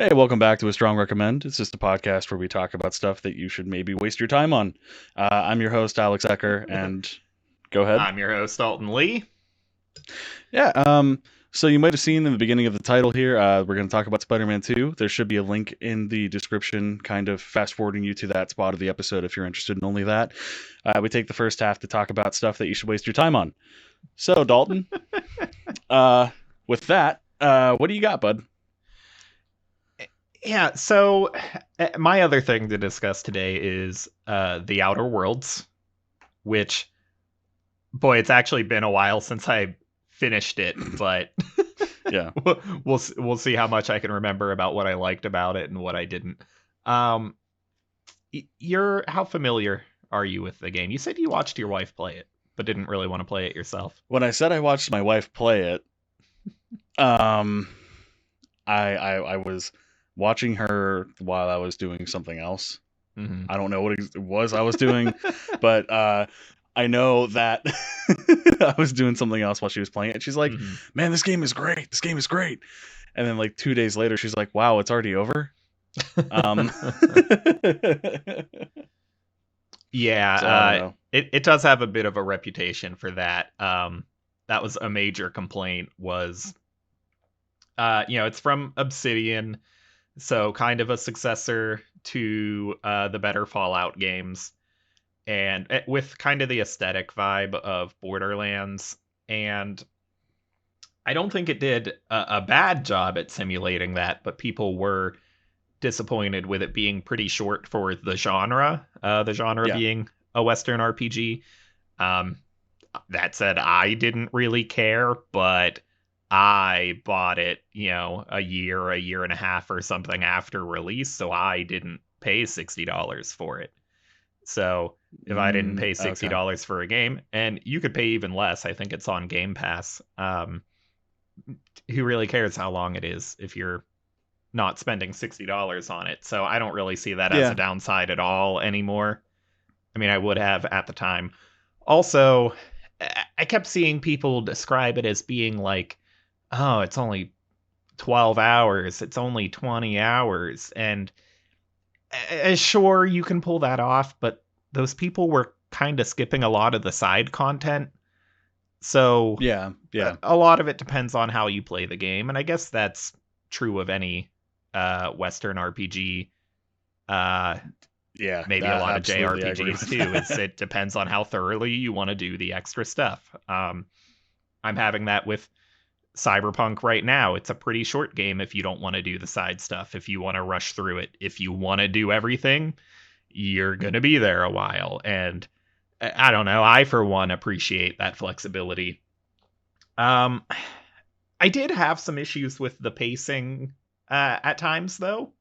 Hey, welcome back to A Strong Recommend. It's just a podcast where we talk about stuff that you should maybe waste your time on. I'm your host, Alex Ecker, and go ahead. I'm your host, Alton Lee. Yeah, so you might have seen in the beginning of the title here, we're going to talk about Spider-Man 2. There should be a link in the description, kind of fast-forwarding you to that spot of the episode if you're interested in only that. We take the first half to talk about stuff that you should waste your time on. So, Dalton, uh, with that, what do you got, bud? Yeah, so my other thing to discuss today is The Outer Worlds, which, boy, it's actually been a while since I finished it, but Yeah. we'll see how much I can remember about what I liked about it and what I didn't. Um, you're how familiar are you with the game? You said you watched your wife play it, but didn't really want to play it yourself. When I said I watched my wife play it, um, I was watching her while I was doing something else. Mm-hmm. I don't know what it was I was doing, but I know that I was doing something else while she was playing it. She's like, Mm-hmm. "Man, this game is great. This game is great." And then like 2 days later, she's like, "Wow, it's already over." Um, Yeah, so I don't know. it does have a bit of a reputation for that. That was a major complaint was, it's from Obsidian, so kind of a successor to the better Fallout games, and with kind of the aesthetic vibe of Borderlands. And I don't think it did a bad job at simulating that, but people were disappointed with it being pretty short for the genre. The genre Yeah, being a Western RPG. Um, that said, I didn't really care, but I bought it, a year and a half or something after release, so I didn't pay $60 for it. So if I didn't pay sixty okay. dollars for a game, and you could pay even less, I think it's on Game Pass. Who really cares how long it is if you're not spending $60 on it? So I don't really see that as a Yeah, downside at all anymore. I mean, I would have at the time. Also, I kept seeing people describe it as being like, oh, it's only 12 hours, it's only 20 hours. And sure, you can pull that off, but those people were kind of skipping a lot of the side content. So yeah, yeah, a lot of it depends on how you play the game. And I guess that's true of any Western RPG. Uh, yeah. Maybe a lot of Absolutely, I agree JRPGs with too. Is that. it depends on how thoroughly you want to do the extra stuff. I'm having that with Cyberpunk right now. It's a pretty short game if you don't want to do the side stuff, if you want to rush through it. If you want to do everything, you're going to be there a while. And I don't know. I, for one, appreciate that flexibility. Um, I did have some issues with the pacing at times, though,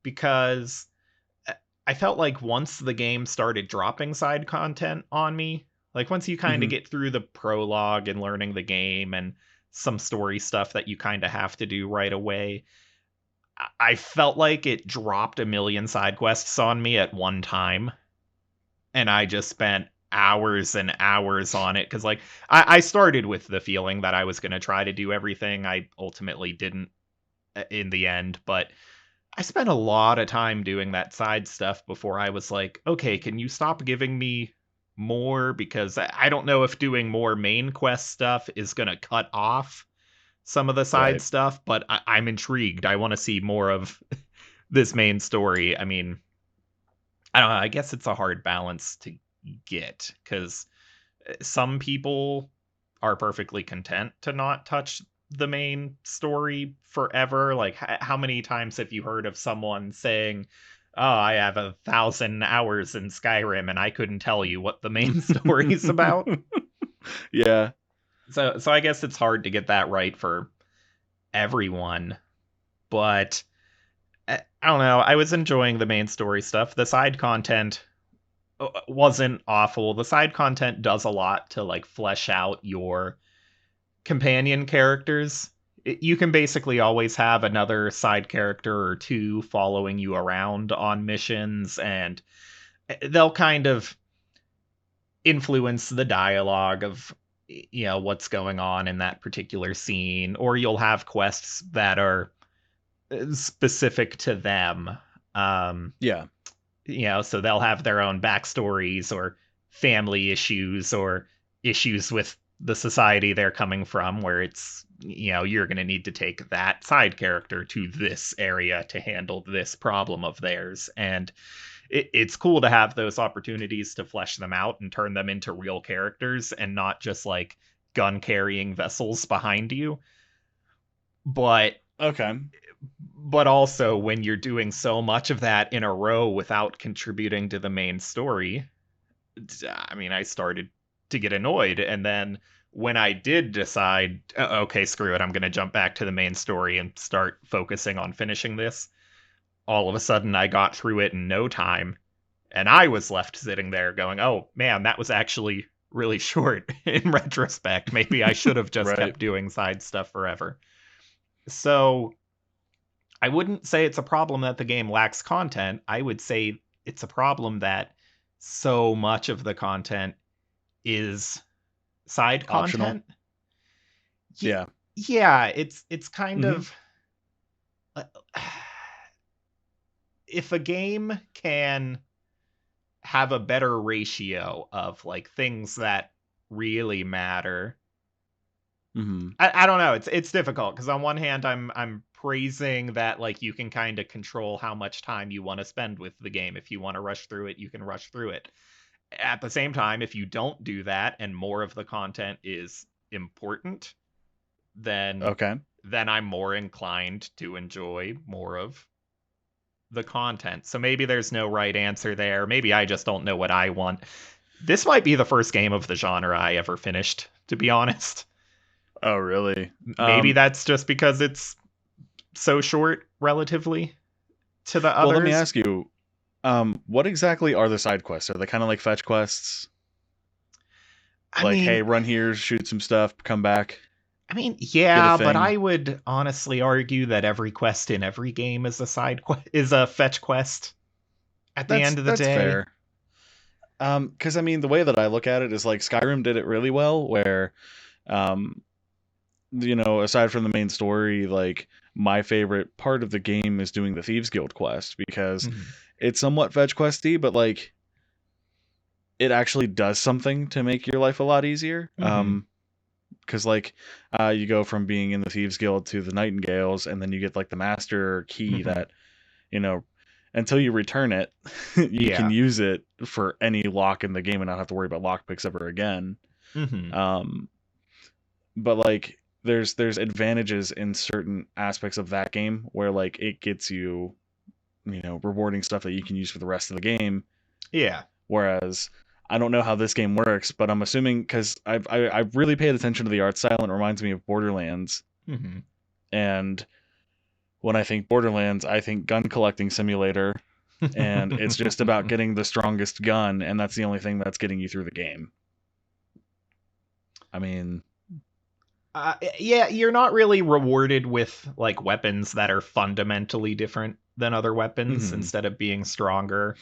because I felt like once the game started dropping side content on me, like once you kind of Hmm. get through the prologue and learning the game and some story stuff that you kind of have to do right away, I felt like it dropped a million side quests on me at one time. And I just spent hours and hours on it because, like, I started with the feeling that I was going to try to do everything. I ultimately didn't in the end, but I spent a lot of time doing that side stuff before I was like, okay, can you stop giving me more? Because I don't know if doing more main quest stuff is going to cut off some of the side Right. stuff, but I'm intrigued. I want to see more of this main story. I mean, I don't know. I guess it's a hard balance to get because some people are perfectly content to not touch the main story forever. Like, how many times have you heard of someone saying, "Oh, I have 1,000 hours in Skyrim and I couldn't tell you what the main story's about"? Yeah, So I guess it's hard to get that right for everyone. But I don't know. I was enjoying the main story stuff. The side content wasn't awful. The side content does a lot to like flesh out your companion characters. You can basically always have another side character or two following you around on missions, and they'll kind of influence the dialogue of what's going on in that particular scene. Or you'll have quests that are specific to them. Um, Yeah. so they'll have their own backstories or family issues or issues with the society they're coming from, where it's, you're going to need to take that side character to this area to handle this problem of theirs. And it's cool to have those opportunities to flesh them out and turn them into real characters and not just like gun carrying vessels behind you. But Okay. also, when you're doing so much of that in a row without contributing to the main story, I mean, I started to get annoyed. And then when I did decide, okay, screw it, I'm going to jump back to the main story and start focusing on finishing this, all of a sudden I got through it in no time. And I was left sitting there going, oh man, that was actually really short in retrospect. Maybe I should have just Right. kept doing side stuff forever. So I wouldn't say it's a problem that the game lacks content. I would say it's a problem that so much of the content is side Optional. content. Y- Yeah. yeah, it's kind Hmm. of uh, if a game can have a better ratio of like things that really matter. Hmm. I don't know. It's difficult because on one hand I'm praising that like you can kind of control how much time you want to spend with the game. If you want to rush through it, you can rush through it. At the same time, if you don't do that and more of the content is important, then Okay. I'm more inclined to enjoy more of the content. So maybe there's no right answer there. Maybe I just don't know what I want. This might be the first game of the genre I ever finished, to be honest. Oh, really? Maybe that's just because it's so short relatively to the Well, let me others. ask you, what exactly are the side quests? Are they kind of like fetch quests? I Like, hey, mean, run here, shoot some stuff, come back, get a yeah, but thing. I would honestly argue that every quest in every game is a is a fetch quest at the end of the That's day. fair. Because I mean, the way that I look at it is like Skyrim did it really well, where, um, aside from the main story, like my favorite part of the game is doing the Thieves Guild quest because Mhm. it's somewhat fetch questy, but like it actually does something to make your life a lot easier. Mhm. Because like you go from being in the Thieves Guild to the Nightingales, and then you get like the master key Mhm. that you know until you return it, you can Yeah. use it for any lock in the game and not have to worry about lock picks ever again. Mhm. Um, but like there's advantages in certain aspects of that game where like it gets you rewarding stuff that you can use for the rest of the game. Yeah. Whereas I don't know how this game works, but I'm assuming because I've really paid attention to the art style and it reminds me of Borderlands. Mhm. And when I think Borderlands, I think gun collecting simulator, and it's just about getting the strongest gun, and that's the only thing that's getting you through the game. I mean, Yeah, you're not really rewarded with like weapons that are fundamentally different than other weapons mhm, instead of being stronger.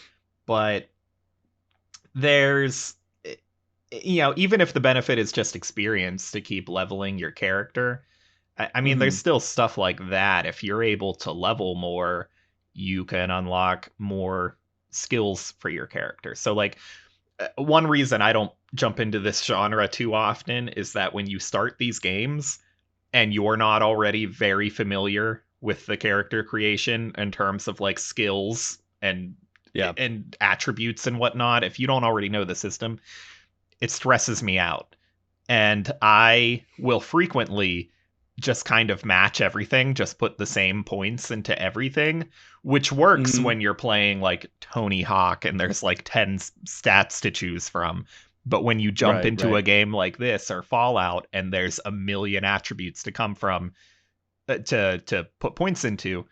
But there's, even if the benefit is just experience to keep leveling your character, I mean, there's mhm, still stuff like that. If you're able to level more, you can unlock more skills for your character. So, like, one reason I don't jump into this genre too often is that when you start these games and you're not already very familiar with the character creation in terms of like skills yeah, and attributes and whatnot, if you don't already know the system, it stresses me out. And I will frequently just kind of match everything, just put the same points into everything, which works mhm, when you're playing like Tony Hawk and there's like 10 stats to choose from. But when you jump right, into right, a game like this or Fallout and there's a million attributes to come from to put points into,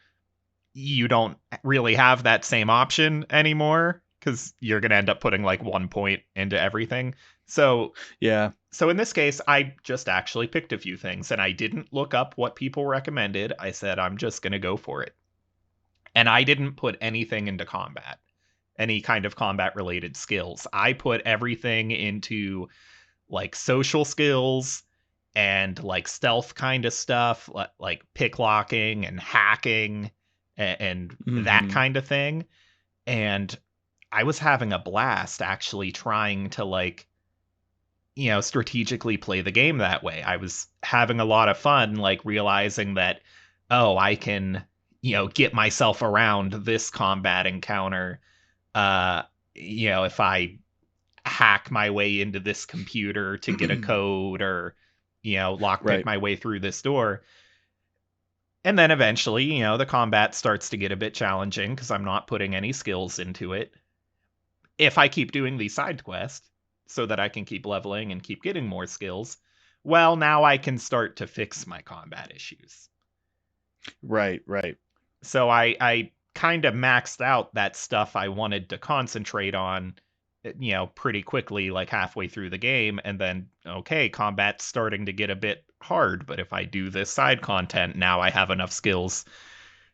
you don't really have that same option anymore because you're going to end up putting like 1 point into everything. So yeah, in this case, I just actually picked a few things and I didn't look up what people recommended. I said, I'm just going to go for it. And I didn't put anything into combat, any kind of combat related skills. I put everything into like social skills and like stealth kind of stuff, like pick locking and hacking and that Hmm. kind of thing. And I was having a blast actually trying to like, strategically play the game that way. I was having a lot of fun, like realizing that, oh, I can, get myself around this combat encounter. Uh, if I hack my way into this computer to get a code or, lockpick Right. my way through this door. And then eventually, the combat starts to get a bit challenging because I'm not putting any skills into it. If I keep doing these side quests so that I can keep leveling and keep getting more skills, well, now I can start to fix my combat issues. Right. Right. So I kind of maxed out that stuff I wanted to concentrate on, pretty quickly, like halfway through the game. And then, okay, combat's starting to get a bit hard. But if I do this side content, now I have enough skills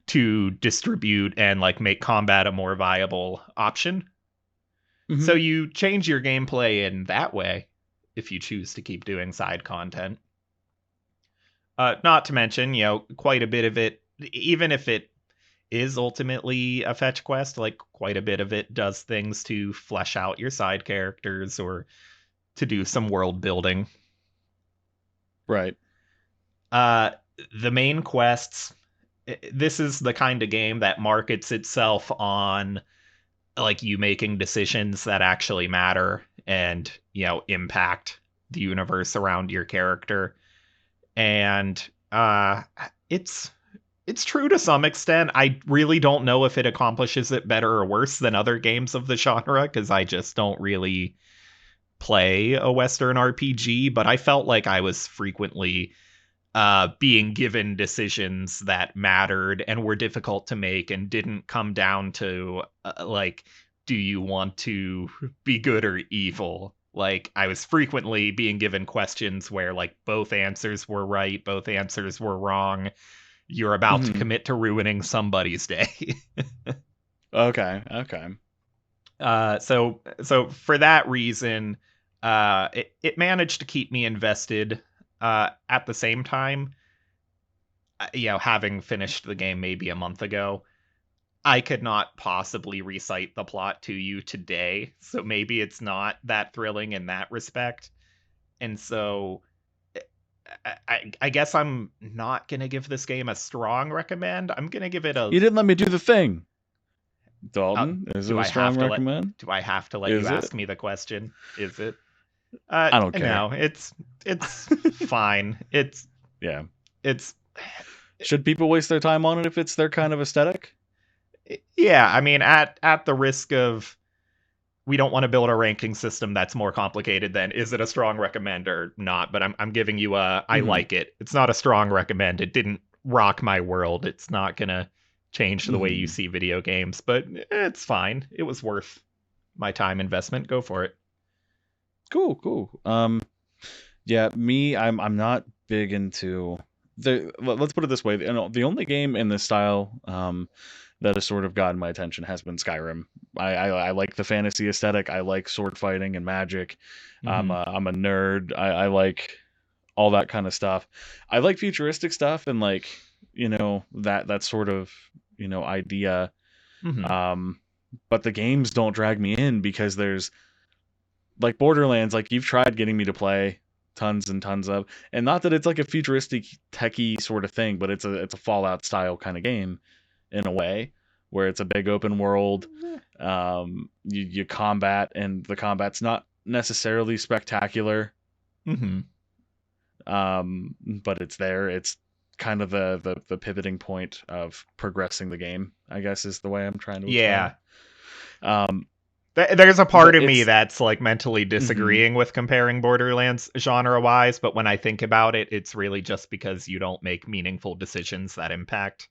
to distribute and like make combat a more viable option. So Hmm. you change your gameplay in that way if you choose to keep doing side content. Not to mention, quite a bit of it, even if it is ultimately a fetch quest, like quite a bit of it does things to flesh out your side characters or to do some world building. Right. Uh, the main quests, this is the kind of game that markets itself on like you making decisions that actually matter and impact the universe around your character. And it's true to some extent. I really don't know if it accomplishes it better or worse than other games of the genre because I just don't really play a Western RPG, but I felt like I was frequently being given decisions that mattered and were difficult to make and didn't come down to like, do you want to be good or evil? Like, I was frequently being given questions where like both answers were right, both answers were wrong. You're about to Hmm. commit to ruining somebody's day. Okay. Okay. So for that reason, it managed to keep me invested. At the same time, having finished the game maybe a month ago, I could not possibly recite the plot to you today. So maybe it's not that thrilling in that respect. And so I guess I'm not gonna give this game a strong recommend. I'm gonna give it a. You didn't let me do the thing, Uh, Dalton. Is it do a I strong have to let? recommend? Do I have to let you Is it? ask me the question? Is it? I don't care. No. It's fine. Yeah. It's Should people waste their time on it if it's their kind of aesthetic? yeah. I mean, at the risk of we don't want to build a ranking system that's more complicated than is it a strong recommend or not. But I'm giving you a I Hmm. like it. It's not a strong recommend. It didn't rock my world. It's not gonna change the way you Hmm. see video games, but it's fine. It was worth my time investment. Go for it. Cool. Cool. Yeah. Me. I'm not big into Let's put it this way. The only game in this style that has sort of gotten my attention has been Skyrim. I like the fantasy aesthetic. I like sword fighting and magic. Hmm. I'm a nerd. I like all that kind of stuff. I like futuristic stuff and like that sort of idea. Hmm. Um, but the games don't drag me in because there's like Borderlands. Like you've tried getting me to play tons and tons of, and not that it's like a futuristic techie sort of thing, but it's a Fallout style kind of game in a way where it's a big open world. You combat and the combat's not necessarily spectacular, Hmm. but it's there. It's kind of the pivoting point of progressing the game, I guess, is the way I'm trying to explain Yeah. it. Um, There's a part but of me it's that's like mentally mhm. disagreeing with comparing Borderlands genre wise, but when I think about it, it's really just because you don't make meaningful decisions that impact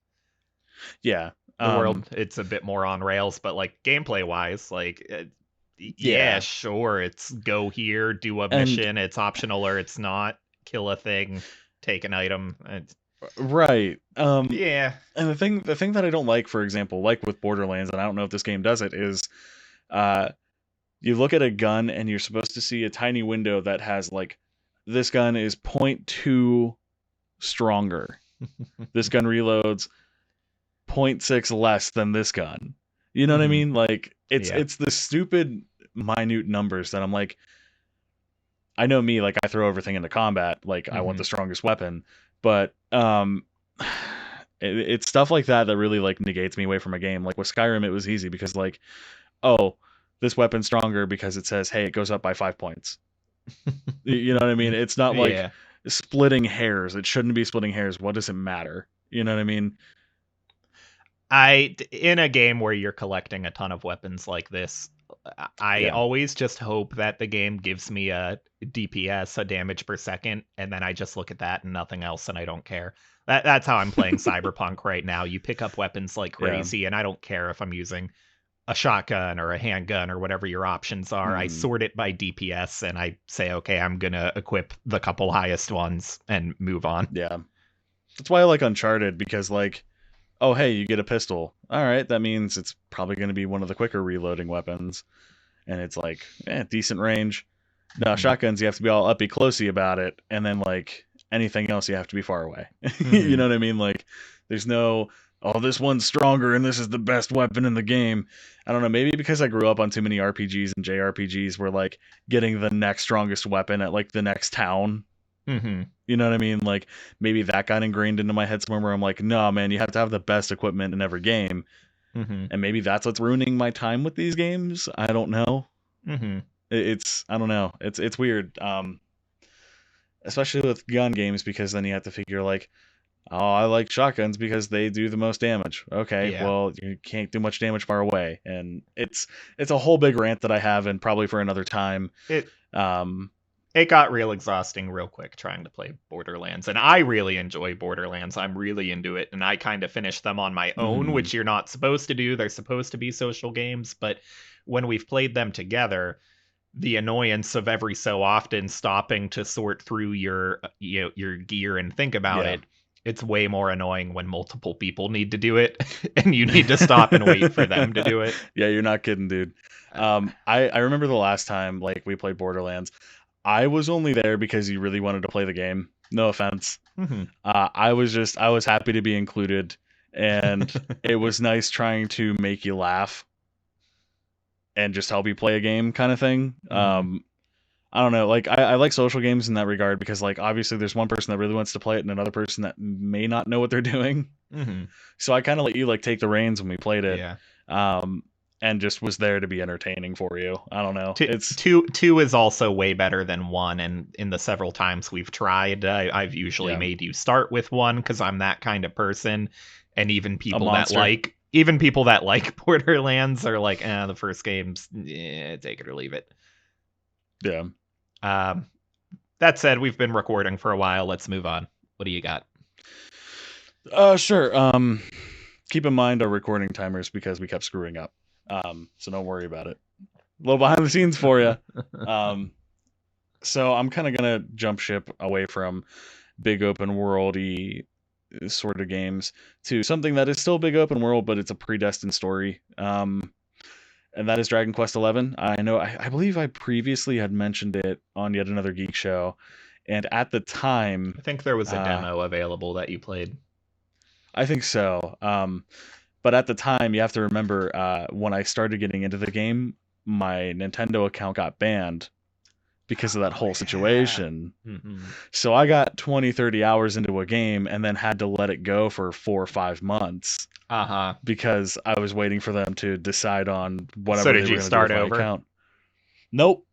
Yeah. the world. It's a bit more on rails, but like gameplay wise, like yeah, Yeah. sure, it's go here, do a And mission, it's optional or it's not, kill a thing, take an item. right. Yeah. And the thing that I don't like, for example, like with Borderlands, and I don't know if this game does it, is uh you look at a gun and you're supposed to see a tiny window that has like this gun is point 0.2 stronger. This gun reloads 0.6 less than this gun. You know what I mean? Like it's the stupid minute numbers that I'm like, I know me, like I throw everything into combat, like I want the strongest weapon, but it's stuff like that that really like negates me away from a game. Like with Skyrim, it was easy because like, oh, this weapon's stronger because it says, hey, it goes up by 5 points. You know what I mean? It's not like splitting hairs. It shouldn't be splitting hairs. What does it matter? You know what I mean? In a game where you're collecting a ton of weapons like this, I always just hope that the game gives me a DPS, a damage per second, and then I just look at that and nothing else, and I don't care. That's how I'm playing Cyberpunk right now. You pick up weapons like crazy, and I don't care if I'm using a shotgun or a handgun or whatever your options are. I sort it by DPS, and I say, okay, I'm gonna equip the couple highest ones and move on. Yeah, that's why I like Uncharted, because like, oh, hey, you get a pistol. All right, that means it's probably going to be one of the quicker reloading weapons. And it's like, decent range. Now, shotguns, you have to be all uppy closey about it. And then, like, anything else, you have to be far away. You know what I mean? Like, there's no, oh, this one's stronger and this is the best weapon in the game. I don't know, maybe because I grew up on too many RPGs and JRPGs where, like, getting the next strongest weapon at, like, the next town. You know what I mean? Like maybe that got ingrained into my head somewhere where I'm like, no, man, you have to have the best equipment in every game. And maybe that's what's ruining my time with these games. I don't know. It's I don't know. It's weird. Especially with gun games, because then you have to figure like, oh, I like shotguns because they do the most damage. Okay, well, you can't do much damage far away, and it's a whole big rant that I have, and probably for another time. It got real exhausting real quick trying to play Borderlands, and I really enjoy Borderlands. I'm really into it, and I kind of finished them on my own, which you're not supposed to do. They're supposed to be social games, but when we've played them together, the annoyance of every so often stopping to sort through your gear and think about it, it's way more annoying when multiple people need to do it, and you need to stop and wait for them to do it. Yeah, you're not kidding, dude. I remember the last time like we played Borderlands, I was only there because you really wanted to play the game. No offense. I was happy to be included, and it was nice trying to make you laugh and just help you play a game kind of thing. I don't know. Like I like social games in that regard because like obviously there's one person that really wants to play it and another person that may not know what they're doing. So I kind of let you like take the reins when we played it. And just was there to be entertaining for you. I don't know. It's two is also way better than one, and in the several times we've tried, I've usually made you start with one because I'm that kind of person. And even people that like Borderlands are like, the first game's take it or leave it. Yeah. That said, we've been recording for a while. Let's move on. What do you got? Sure. Keep in mind our recording timers because we kept screwing up. So don't worry about it. A little behind the scenes for you. So I'm kind of gonna jump ship away from big open world-y sort of games to something that is still big open world, but it's a predestined story. And that is Dragon Quest XI. I know, I believe I previously had mentioned it on yet another Geek Show, and at the time, I think there was a demo available that you played. I think so. But at the time, you have to remember, when I started getting into the game, my Nintendo account got banned because of that whole situation. So I got 20, 30 hours into a game and then had to let it go for 4 or 5 months. Because I was waiting for them to decide on whatever so they did were you start over? Account. Nope.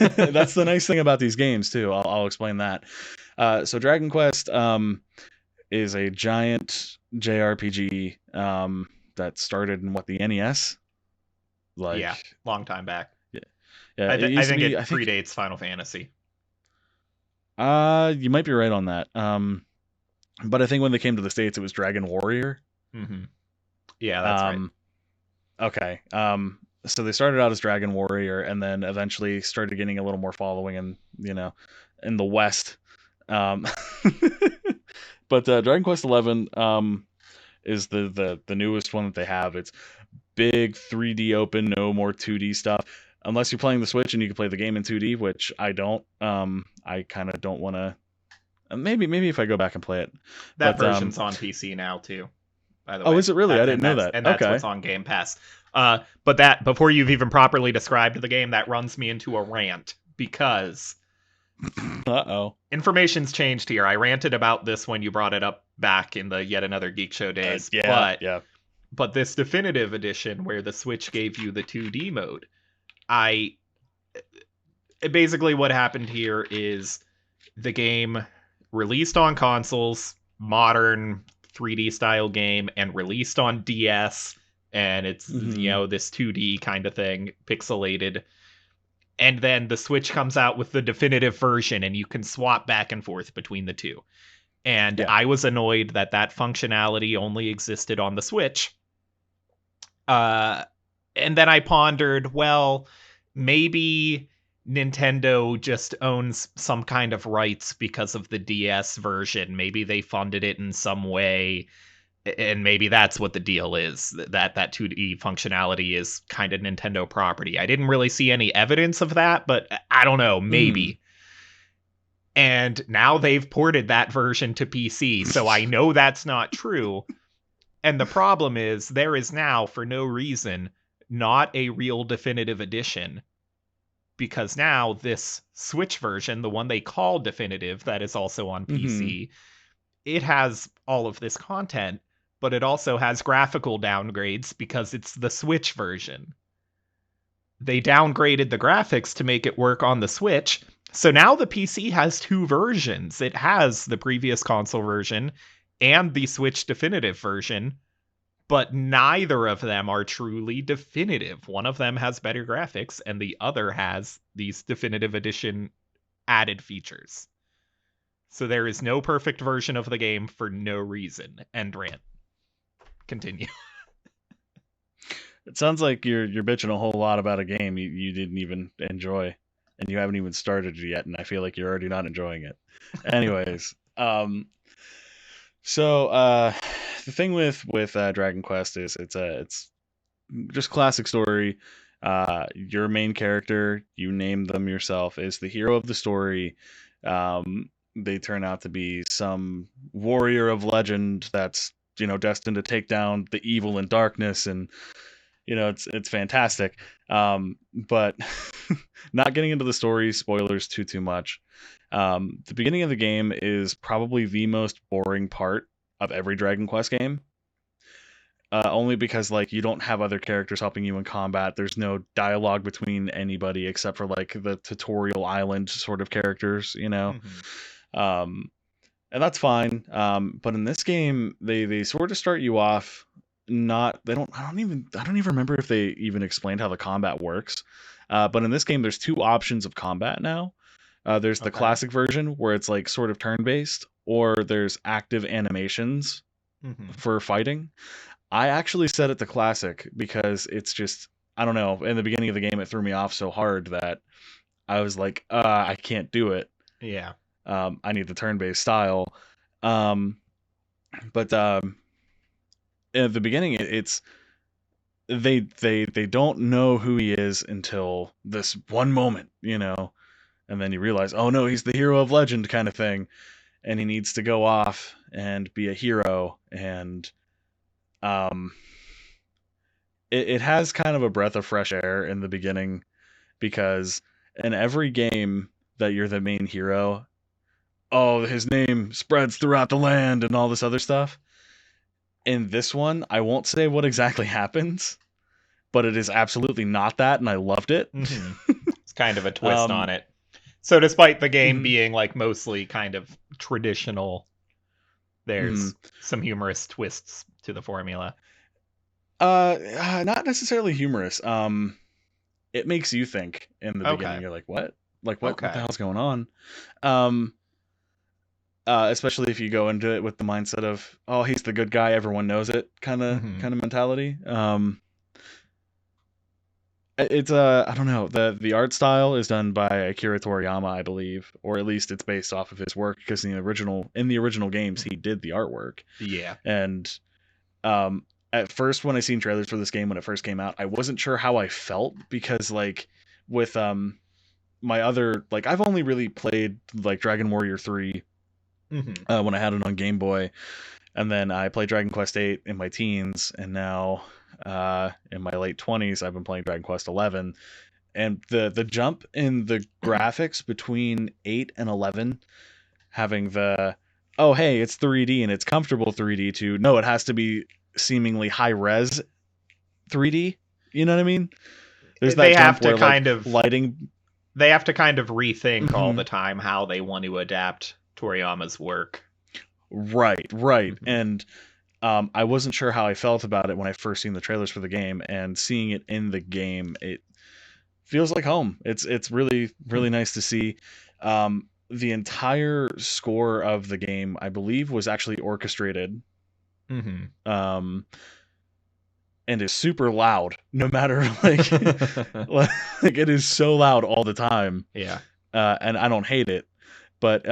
That's the nice thing about these games, too. I'll explain that. So Dragon Quest is a giant JRPG that started in the NES, long time back. Yeah, I think it predates Final Fantasy. You might be right on that. But I think when they came to the States, it was Dragon Warrior. Yeah, that's right. Okay. So they started out as Dragon Warrior, and then eventually started getting a little more following, in the West. But Dragon Quest XI is the newest one that they have. It's big 3D open, no more 2D stuff. unless you're playing the Switch and you can play the game in 2D, which I don't. I kind of don't want to. Maybe if I go back and play it, That but version's on PC now too, by the oh, way. is it really? I didn't know That's that. what's Okay. on Game Pass. But that before you've even properly described the game, that runs me into a rant because Uh-oh. information's changed here. I ranted about this when you brought it up back in the Yet Another Geek Show days, Yeah, yeah. but this definitive edition where the Switch gave you the 2D mode, I basically what happened here is the game released on consoles, modern 3D style game, and released on DS, and it's this 2D kind of thing, pixelated. And then the Switch comes out with the definitive version, and you can swap back and forth between the two. And Yeah. I was annoyed that that functionality only existed on the Switch. And then I pondered, well, maybe Nintendo just owns some kind of rights because of the DS version. Maybe they funded it in some way, and maybe that's what the deal is. That 2D functionality is kind of Nintendo property. I didn't really see any evidence of that, but I don't know, maybe. And now they've ported that version to PC, so I know that's not true. And the problem is there is now, for no reason, not a real definitive edition. Because now this Switch version, the one they call definitive, that is also on PC, it has all of this content, but it also has graphical downgrades because it's the Switch version. They downgraded the graphics to make it work on the Switch. So now the PC has two versions. It has the previous console version and the Switch definitive version, but neither of them are truly definitive. One of them has better graphics, and the other has these definitive edition added features. So there is no perfect version of the game for no reason. End rant. Continue. It sounds like you're bitching a whole lot about a game you didn't even enjoy, and you haven't even started it yet, and I feel like you're already not enjoying it. Anyways, so the thing with Dragon Quest is it's just classic story. Your main character, you name them yourself, is the hero of the story. They turn out to be some warrior of legend that's destined to take down the evil and darkness, and it's fantastic. But not getting into the story spoilers too much. The beginning of the game is probably the most boring part of every Dragon Quest game. Only because like you don't have other characters helping you in combat. There's no dialogue between anybody except for like the tutorial island sort of characters, and that's fine. But in this game, they sort of start you off. Not they don't. I don't even remember if they even explained how the combat works. But in this game, there's two options of combat now. There's the classic version where it's like sort of turn based, or there's active animations for fighting. I actually set it to classic because it's just, I don't know, in the beginning of the game it threw me off so hard that I was like, I can't do it. Yeah. I need the turn-based style. But at the beginning it's they don't know who he is until this one moment, and then you realize, oh no, he's the hero of legend kind of thing, and he needs to go off and be a hero. And it has kind of a breath of fresh air in the beginning, because in every game that you're the main hero, oh, his name spreads throughout the land and all this other stuff. In this one, I won't say what exactly happens, but it is absolutely not that, and I loved it. It's kind of a twist on it. So despite the game being like mostly kind of traditional, there's some humorous twists to the formula. Not necessarily humorous. It makes you think in the beginning. You're like, what? Like, what the hell's going on? Especially if you go into it with the mindset of, oh, he's the good guy, everyone knows it, kind of mentality. It's I don't know, the art style is done by Akira Toriyama, I believe, or at least it's based off of his work, because in the original games he did the artwork. Yeah. And at first when I seen trailers for this game when it first came out, I wasn't sure how I felt, because like with my other, like, I've only really played like Dragon Warrior 3 Mm-hmm. when I had it on Game Boy, and then I played Dragon Quest 8 in my teens, and now in my late 20s I've been playing Dragon Quest 11. And the jump in the graphics between 8 and 11, having the, oh hey, it's 3D and it's comfortable 3D, to no, it has to be seemingly high res 3D. You know what I mean? There's They that have jump to where like kind of lighting. they have to kind of rethink all the Mhm. time how they want to adapt Toriyama's work. Right. Mhm. And I wasn't sure how I felt about it when I first seen the trailers for the game, and seeing it in the game, it feels like home. It's really nice to see. The entire score of the game, I believe, was actually orchestrated, Mhm. um, and is super loud. No matter like, like it is so loud all the time, Yeah. and I don't hate it. But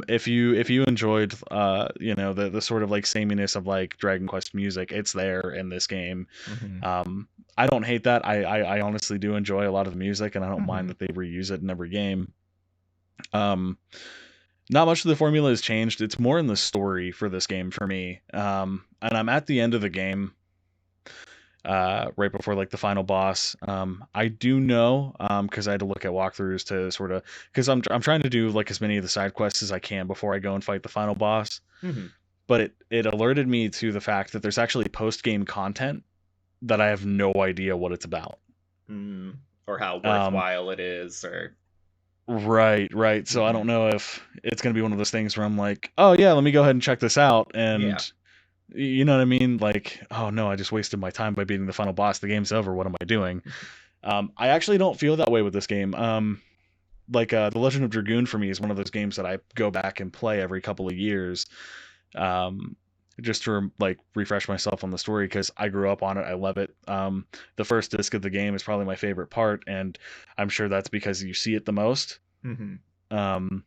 if you enjoyed the sort of like sameness of like Dragon Quest music, it's there in this game. Mhm. Um, I don't hate that. I honestly do enjoy a lot of the music, and I don't mind Mhm. that they reuse it in every game. Um, Not much of the formula has changed. It's more in the story for this game for me. And I'm at the end of the game, right before like the final boss. I do know, because I had to look at walkthroughs to sort of, because I'm trying to do like as many of the side quests as I can before I go and fight the final boss. Mhm. But it alerted me to the fact that there's actually post game content that I have no idea what it's about. Mm. Or how Um, worthwhile it is, or right. So I Mhm. don't know if it's gonna be one of those things where I'm like, oh yeah, let me go ahead and check this out, Yeah. and you know what I mean? Like, oh no, I just wasted my time by beating the final boss. The game's over. What am I doing? I actually don't feel that way with this game. Like The Legend of Dragoon for me is one of those games that I go back and play every couple of years, um, just to like refresh myself on the story, because I grew up on it. I love it. The first disc of the game is probably my favorite part, and I'm sure that's because you see it the most. Mhm. Um,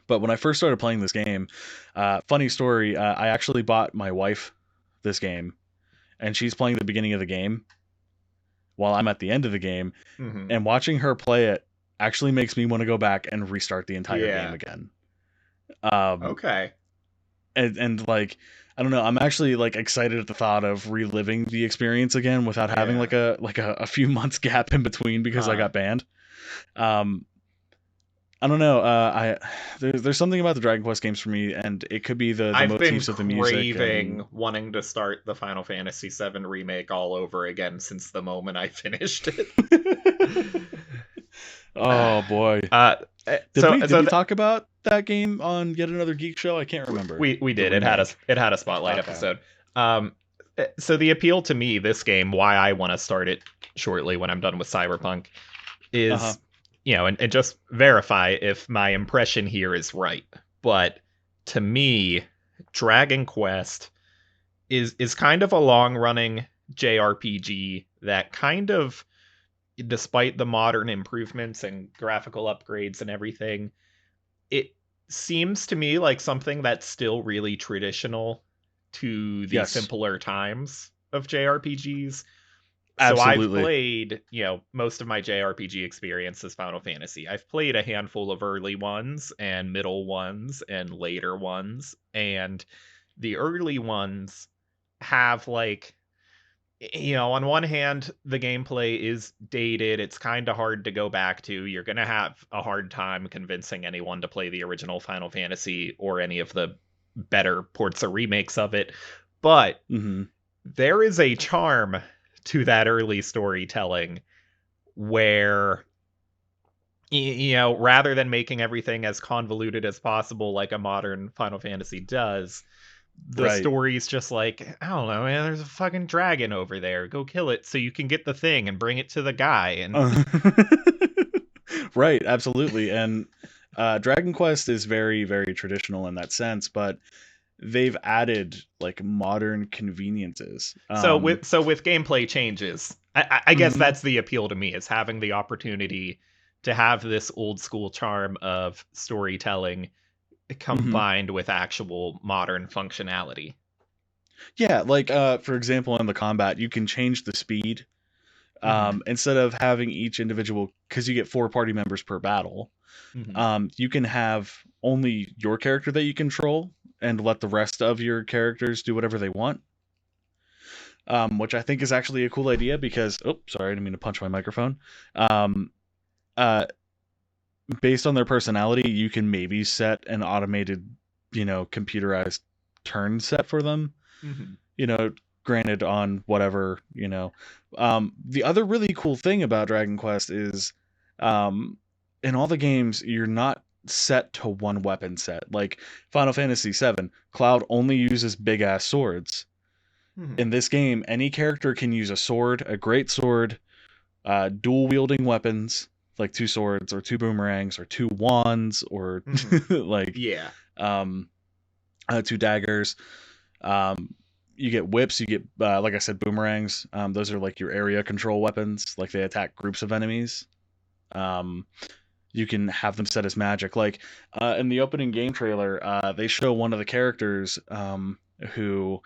but when I first started playing this game, funny story, I actually bought my wife this game, and she's playing the beginning of the game while I'm at the end of the game, Mhm. and watching her play it actually makes me want to go back and restart the entire game Yeah. again. Um, Okay. and like, I don't know, I'm actually like excited at the thought of reliving the experience again without having Yeah. like a few months gap in between because I Huh. got banned. Um, I don't know. There's something about the Dragon Quest games for me, and it could be the I've been motifs of the music and craving wanting to start the Final Fantasy VII remake all over again since the moment I finished it. oh boy. uh, Did so we did so we th- talk about that game on Yet Another Geek Show? I can't remember. we The did. remake. It had a spotlight Okay. episode. Um, so the appeal to me, this game, why I want to start it shortly when I'm done with Cyberpunk, Uh-huh. is, and just verify if my impression here is right. But to me, Dragon Quest is kind of a long running JRPG that kind of, despite the modern improvements and graphical upgrades and everything, it seems to me like something that's still really traditional to the Yes. simpler times of JRPGs. So I've Absolutely. played, most of my JRPG experience is Final Fantasy. I've played a handful of early ones and middle ones and later ones, and the early ones have like, on one hand, the gameplay is dated. It's kind of hard to go back to. You're going to have a hard time convincing anyone to play the original Final Fantasy or any of the better ports or remakes of it. But Hmm. there is a charm to that early storytelling where, rather than making everything as convoluted as possible like a modern Final Fantasy does, the Right. story's just like, I don't know, man, there's a fucking dragon over there. Go kill it so you can get the thing and bring it to the guy. And Uh, right, absolutely. And Dragon Quest is very traditional in that sense, but they've added like modern conveniences. so with gameplay changes, I guess Mhm. that's the appeal to me, is having the opportunity to have this old school charm of storytelling Mhm. combined with actual modern functionality. Yeah, like for example in the combat, you can change the speed Instead of having each individual, because you get 4 party members per battle, you can have only your character that you control and let the rest of your characters do whatever they want. Which I think is actually a cool idea because, oh, sorry, I didn't mean to punch my microphone. Based on their personality, you can maybe set an automated, computerized turn set for them. Granted on whatever, The other really cool thing about Dragon Quest is, in all the games, you're not set to one weapon set. Like Final Fantasy VII, Cloud only uses big ass swords. In this game, any character can use a sword, a great sword, dual wielding weapons like 2 swords or 2 boomerangs or 2 wands or like 2 daggers. You get whips, you get like I said, boomerangs. Those are like your area control weapons, like they attack groups of enemies. You can have them set as magic. Like in the opening game trailer, they show one of the characters who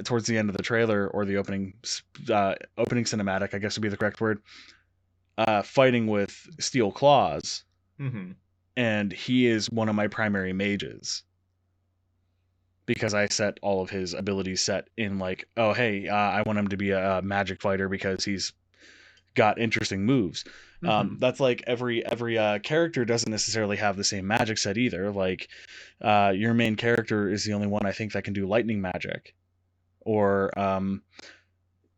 towards the end of the trailer, or the opening cinematic, I guess would be the correct word, fighting with steel claws. And he is one of my primary mages because I set all of his abilities set in like, oh hey, I want him to be a magic fighter because he's got interesting moves. That's like every character doesn't necessarily have the same magic set either. Like your main character is the only one I think that can do lightning magic. Or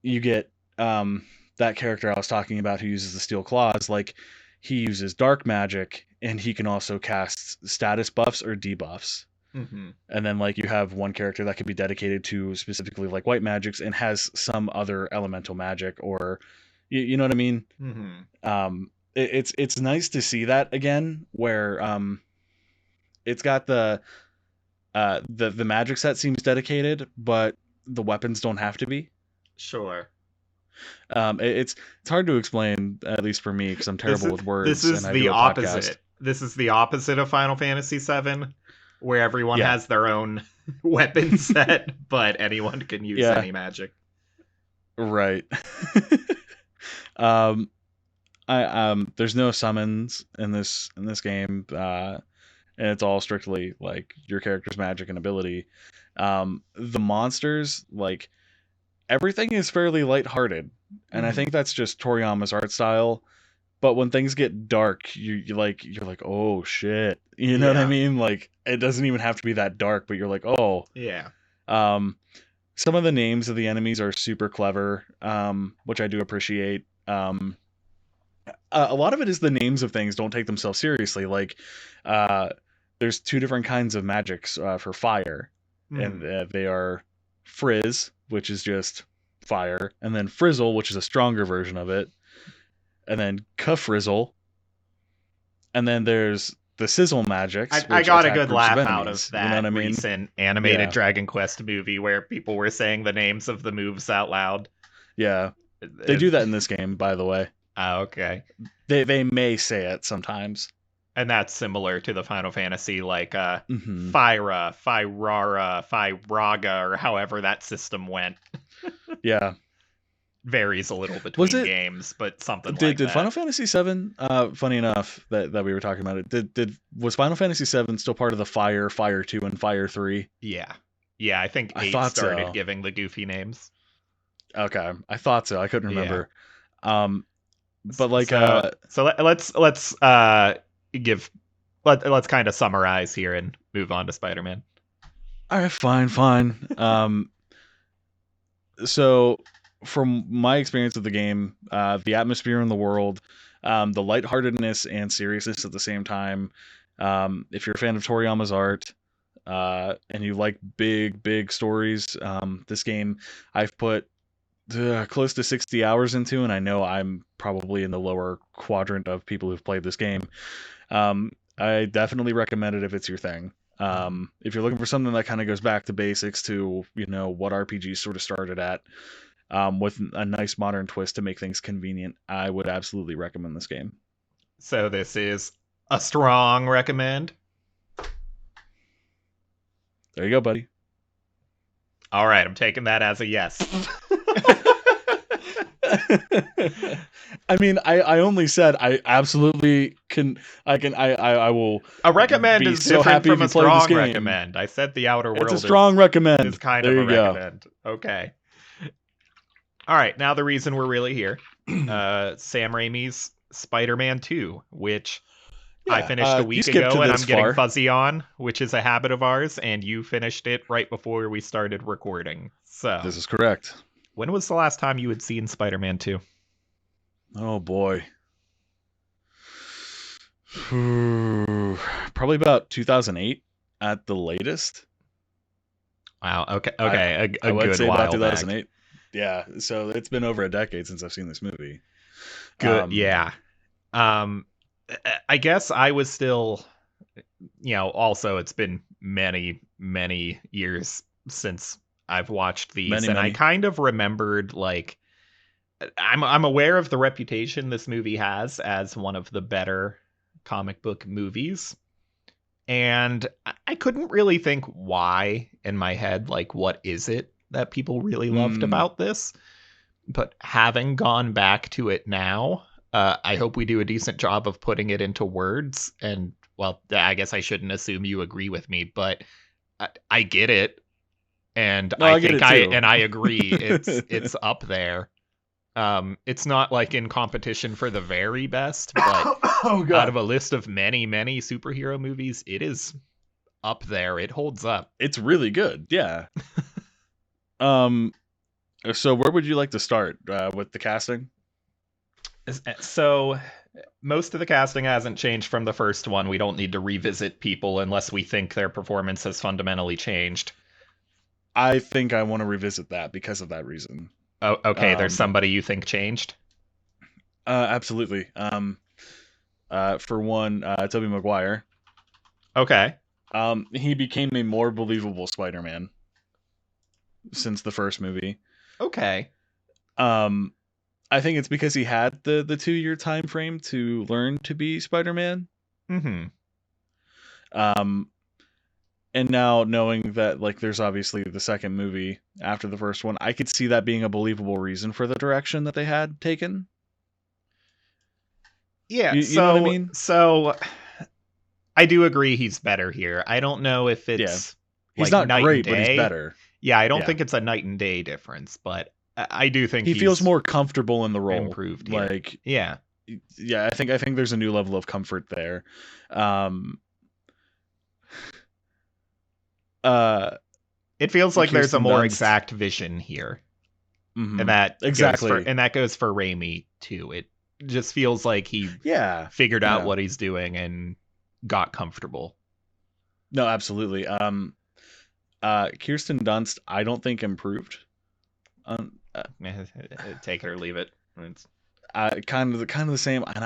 you get that character I was talking about who uses the steel claws, like he uses dark magic and he can also cast status buffs or debuffs. And then like you have one character that could be dedicated to specifically like white magics and has some other elemental magic, or you know what I mean? It's nice to see that again, where it's got the magic set seems dedicated, but the weapons don't have to be. Sure. It's hard to explain, at least for me, because I'm terrible with words. This is the opposite. This is the opposite of Final Fantasy VII, where everyone has their own weapon set, but anyone can use any magic. Right. There's no summons in this game, and it's all strictly like your character's magic and ability. The monsters, like everything is fairly lighthearted, and I think that's just Toriyama's art style. But when things get dark, you're like, oh shit, you know what I mean? Like it doesn't even have to be that dark, but you're like, oh yeah. Some of the names of the enemies are super clever, which I do appreciate. A lot of it is the names of things don't take themselves seriously. Like there's 2 different kinds of magics for fire. And they are Frizz, which is just fire, and then Frizzle, which is a stronger version of it, and then Kafrizzle, and then there's the Sizzle magics. I got a good laugh out of that recent animated Dragon Quest movie where people were saying the names of the moves out loud. Yeah, they do that in this game, by the way. Okay. They may say it sometimes. And that's similar to the Final Fantasy, like Fyra, Fyrara, Fyraga, or however that system went. Yeah. Varies a little between games, but something like that. Did Final Fantasy VII, funny enough that we were talking about it, was Final Fantasy VII still part of the Fire 2, and Fire 3? Yeah. Yeah, I think 8 started giving the goofy names. Okay, I thought so. I couldn't remember. Yeah. But like... So let's kind of summarize here and move on to Spider-Man. All right, fine. So from my experience of the game, the atmosphere in the world, the lightheartedness and seriousness at the same time. If you're a fan of Toriyama's art, and you like big stories, this game I've put close to 60 hours into, and I know I'm probably in the lower quadrant of people who've played this game. I definitely recommend it if it's your thing. If you're looking for something that kind of goes back to basics, to what RPGs sort of started at, with a nice modern twist to make things convenient, I would absolutely recommend this game. So this is a strong recommend. There you go, buddy. All right, I'm taking that as a yes. I mean, I only said I absolutely can. I will A recommend be is so different happy if from you a play this strong game. recommend. I said the Outer It's a World strong is recommend. kind There of a you go. recommend. Okay. All right, now the reason we're really here. Sam Raimi's Spider-Man 2, which I Yeah, finished a you week skipped to ago and this I'm getting far. fuzzy on, which is a habit of ours, and you finished it right before we started recording. So, This is correct. when was the last time you had seen Spider-Man 2? Oh boy. Probably about 2008 at the latest. Wow, okay, I a would good say about while back. 2008. Yeah, so it's been over a decade since I've seen this movie. Good, yeah. Um, I guess I was still, also it's been many, many years since I've watched these, Many, and I many. kind of remembered I'm aware of the reputation this movie has as one of the better comic book movies. And I couldn't really think why in my head, like, what is it that people really loved Mm, about this? But having gone back to it now, I hope we do a decent job of putting it into words. And, well, I guess I shouldn't assume you agree with me, but I get it. And no, I get it too. I agree. It's up there. It's not like in competition for the very best, but Oh out of god. a list of many, many superhero movies, it is up there. It holds up. It's really good. Yeah. Um so where would you like to start with the casting? So most of the casting hasn't changed from the first one. We don't need to revisit people unless we think their performance has fundamentally changed. I think I want to revisit that because of that reason. Oh, okay. There's Um somebody you think changed? absolutely. For one, Tobey Maguire. Okay. He became a more believable Spider-Man since the first movie. Okay. Um I think it's because he had the 2-year time frame to learn to be Spider-Man. Mm-hmm. Um and now knowing that like there's obviously the second movie after the first one, I could see that being a believable reason for the direction that they had taken. Yeah. You know what I mean? So I do agree he's better here. I don't know if Yeah. it's He's like not night and great, but he's day. better. Yeah, I don't Yeah. think it's a night and day difference, but I do think He feels he's more comfortable in the role. improved here. Like Yeah. yeah, I think there's a new level of comfort there. Um uh It feels like there's a Kirsten more Dunst. exact vision here. Mhm. And Exactly. that goes for Raimi too. It just feels like he Yeah. figured out Yeah. what he's doing and got comfortable. No, absolutely. Kirsten Dunst, I don't think improved. Take it or leave it. It's, Kind of the same. And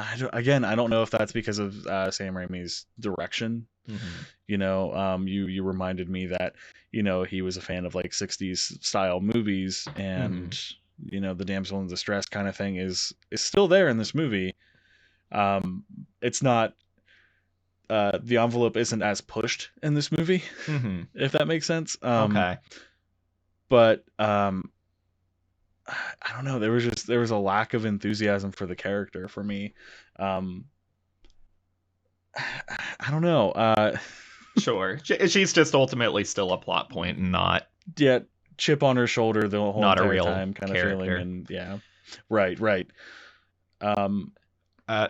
I don't know if that's because of Sam Raimi's direction. You know, you reminded me that he was a fan of like 60s style movies, and the damsel in distress kind of thing is still there in this movie. It's not. The envelope isn't as pushed in this movie, if that makes sense. okay. But I don't know. There was a lack of enthusiasm for the character for me. I don't know. Sure. She's just ultimately still a plot point and not Yeah, chip on her shoulder the whole not a entire real time kind character. of feeling, and yeah, right.